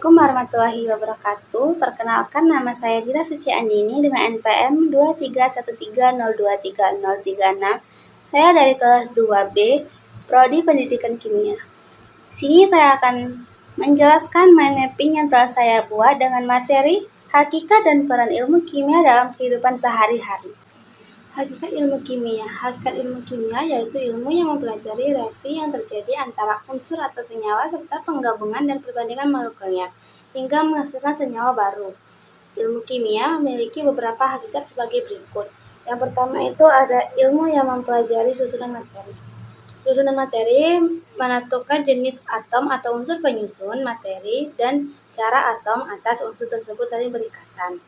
Assalamualaikum warahmatullahi wabarakatuh. Perkenalkan, nama saya Dira Suci Andini dengan NPM 2313023036. Saya dari kelas 2B, Prodi Pendidikan Kimia. Sini saya akan menjelaskan mind mapping yang telah saya buat dengan materi hakikat dan peran ilmu kimia dalam kehidupan sehari-hari. Hakikat ilmu kimia. Hakikat ilmu kimia yaitu ilmu yang mempelajari reaksi yang terjadi antara unsur atau senyawa serta penggabungan dan perbandingan molekulnya hingga menghasilkan senyawa baru. Ilmu kimia memiliki beberapa hakikat sebagai berikut. Yang pertama itu ada ilmu yang mempelajari susunan materi. Susunan materi menentukan jenis atom atau unsur penyusun materi dan cara atom atas unsur tersebut saling berikatan.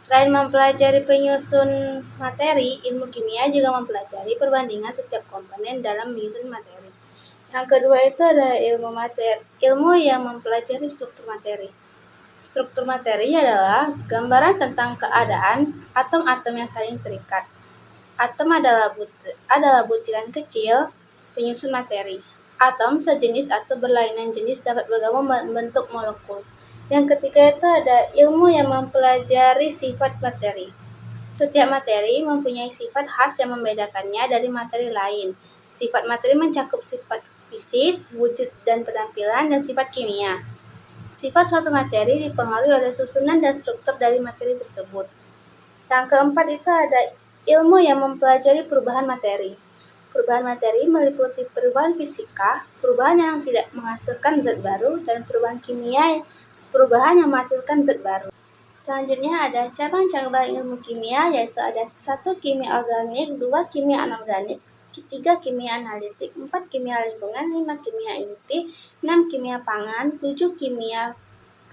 Selain mempelajari penyusun materi, ilmu kimia juga mempelajari perbandingan setiap komponen dalam menyusun materi. Yang kedua itu ada ilmu yang mempelajari struktur materi. Struktur materi adalah gambaran tentang keadaan atom-atom yang saling terikat. Atom adalah butiran kecil penyusun materi. Atom sejenis atau berlainan jenis dapat bergabung membentuk molekul. Yang ketiga itu ada ilmu yang mempelajari sifat materi. Setiap materi mempunyai sifat khas yang membedakannya dari materi lain. Sifat materi mencakup sifat fisik, wujud dan penampilan, dan sifat kimia. Sifat suatu materi dipengaruhi oleh susunan dan struktur dari materi tersebut. Yang keempat itu ada ilmu yang mempelajari perubahan materi. Perubahan materi meliputi perubahan fisika, perubahan yang tidak menghasilkan zat baru, dan perubahan kimia, perubahan yang menghasilkan zat baru. Selanjutnya ada cabang-cabang ilmu kimia, yaitu ada 1. Kimia organik, 2. Kimia anorganik, 3. Kimia analitik, 4. Kimia lingkungan, 5. Kimia inti, 6. Kimia pangan, 7. Kimia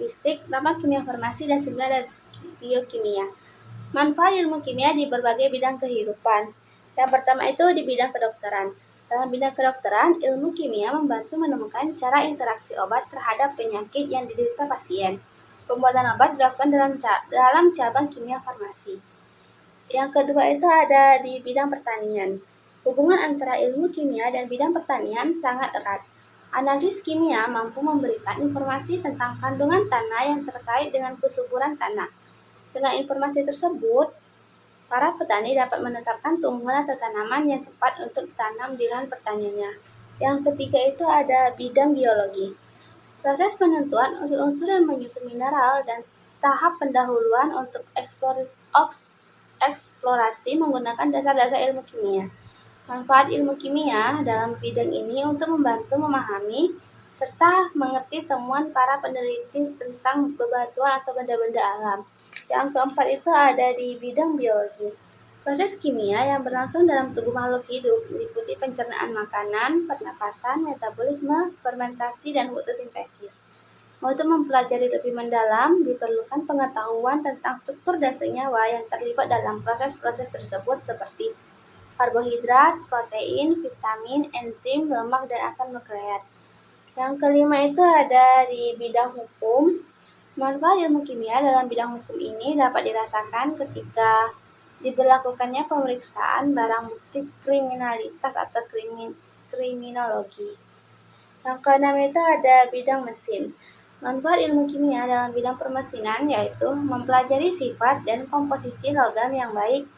fisik, 8. Kimia farmasi, dan 9. ada biokimia. Manfaat ilmu kimia di berbagai bidang kehidupan. Yang pertama itu di bidang kedokteran. Dalam bidang kedokteran, ilmu kimia membantu menemukan cara interaksi obat terhadap penyakit yang diderita pasien. Pembuatan obat dilakukan dalam cabang kimia farmasi. Yang kedua itu ada di bidang pertanian. Hubungan antara ilmu kimia dan bidang pertanian sangat erat. Analisis kimia mampu memberikan informasi tentang kandungan tanah yang terkait dengan kesuburan tanah. Dengan informasi tersebut, para petani dapat menetapkan tumbuhan atau tanaman yang tepat untuk ditanam di lahan pertaniannya. Yang ketiga itu ada bidang biologi. Proses penentuan unsur-unsur yang menyusun mineral dan tahap pendahuluan untuk eksplorasi menggunakan dasar-dasar ilmu kimia. Manfaat ilmu kimia dalam bidang ini untuk membantu memahami serta mengerti temuan para peneliti tentang bebatuan atau benda-benda alam. Yang keempat itu ada di bidang biologi. Proses kimia yang berlangsung dalam tubuh makhluk hidup meliputi pencernaan makanan, pernapasan, metabolisme, fermentasi, dan fotosintesis. Untuk mempelajari lebih mendalam, diperlukan pengetahuan tentang struktur dan senyawa yang terlibat dalam proses-proses tersebut seperti karbohidrat, protein, vitamin, enzim, lemak, dan asam nukleat. Yang kelima itu ada di bidang hukum. Manfaat ilmu kimia dalam bidang hukum ini dapat dirasakan ketika diberlakukannya pemeriksaan barang bukti kriminalitas atau kriminologi. Yang keenam itu ada bidang mesin. Manfaat ilmu kimia dalam bidang permesinan yaitu mempelajari sifat dan komposisi logam yang baik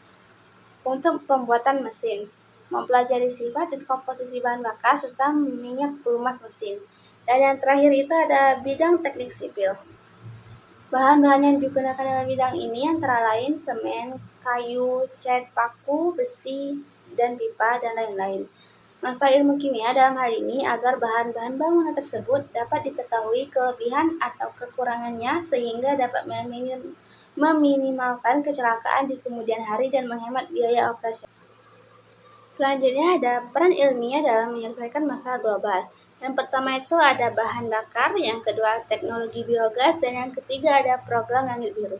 untuk pembuatan mesin, mempelajari sifat dan komposisi bahan bakar serta minyak pelumas mesin. Dan yang terakhir itu ada bidang teknik sipil. Bahan-bahan yang digunakan dalam bidang ini antara lain semen, kayu, cat, paku, besi, dan pipa, dan lain-lain. Manfaat ilmu kimia dalam hal ini agar bahan-bahan bangunan tersebut dapat diketahui kelebihan atau kekurangannya sehingga dapat meminimalkan kecelakaan di kemudian hari dan menghemat biaya operasional. Selanjutnya ada peran ilmiah dalam menyelesaikan masalah global. Yang pertama itu ada bahan bakar, yang kedua teknologi biogas, dan yang ketiga ada program langit biru.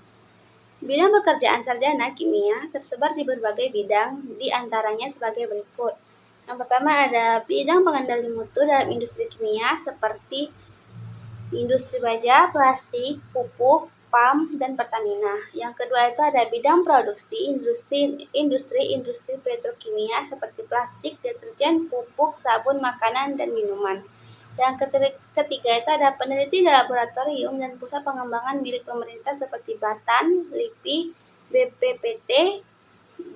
Bidang pekerjaan sarjana kimia tersebar di berbagai bidang, di antaranya sebagai berikut. Yang pertama ada bidang pengendali mutu dalam industri kimia seperti industri baja, plastik, pupuk, PAM, dan Pertamina. Yang kedua itu ada bidang produksi industri petrokimia seperti plastik, deterjen, pupuk, sabun, makanan, dan minuman. Yang ketiga itu ada peneliti di laboratorium dan pusat pengembangan milik pemerintah seperti Batan, LIPI, BPPT,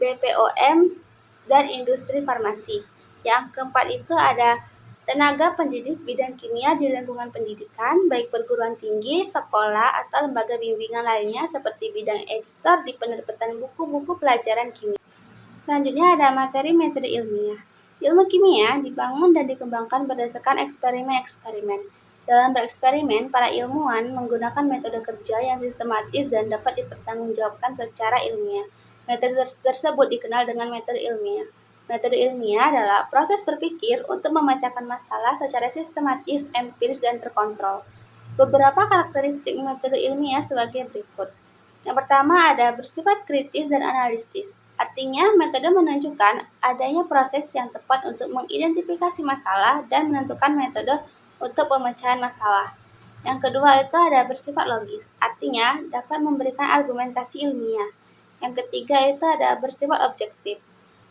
BPOM, dan industri farmasi. Yang keempat itu ada tenaga pendidik bidang kimia di lingkungan pendidikan, baik perguruan tinggi, sekolah, atau lembaga bimbingan lainnya seperti bidang editor di penerbitan buku-buku pelajaran kimia. Selanjutnya ada materi metode ilmiah. Ilmu kimia dibangun dan dikembangkan berdasarkan eksperimen-eksperimen. Dalam bereksperimen, para ilmuwan menggunakan metode kerja yang sistematis dan dapat dipertanggungjawabkan secara ilmiah. Metode tersebut dikenal dengan metode ilmiah. Metode ilmiah adalah proses berpikir untuk memecahkan masalah secara sistematis, empiris, dan terkontrol. Beberapa karakteristik metode ilmiah sebagai berikut. Yang pertama ada bersifat kritis dan analitis. Artinya, metode menunjukkan adanya proses yang tepat untuk mengidentifikasi masalah dan menentukan metode untuk pemecahan masalah. Yang kedua itu ada bersifat logis. Artinya, dapat memberikan argumentasi ilmiah. Yang ketiga itu ada bersifat objektif.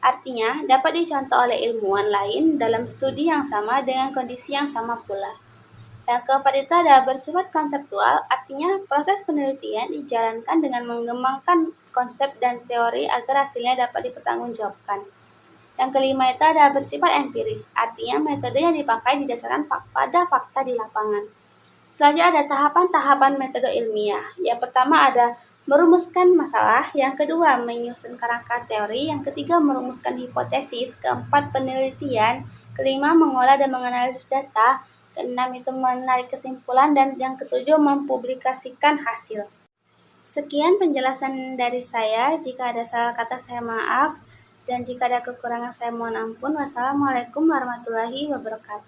Artinya, dapat dicontoh oleh ilmuwan lain dalam studi yang sama dengan kondisi yang sama pula. Yang keempat itu ada bersifat konseptual, artinya proses penelitian dijalankan dengan mengembangkan konsep dan teori agar hasilnya dapat dipertanggungjawabkan. Yang kelima itu ada bersifat empiris, artinya metode yang dipakai didasarkan pada fakta di lapangan. Selanjutnya ada tahapan-tahapan metode ilmiah. Yang pertama ada merumuskan masalah, yang kedua menyusun kerangka teori, yang ketiga merumuskan hipotesis, keempat penelitian, kelima mengolah dan menganalisis data, keenam itu menarik kesimpulan, dan yang ketujuh mempublikasikan hasil. Sekian penjelasan dari saya. Jika ada salah kata saya maaf, dan jika ada kekurangan saya mohon ampun. Wassalamualaikum warahmatullahi wabarakatuh.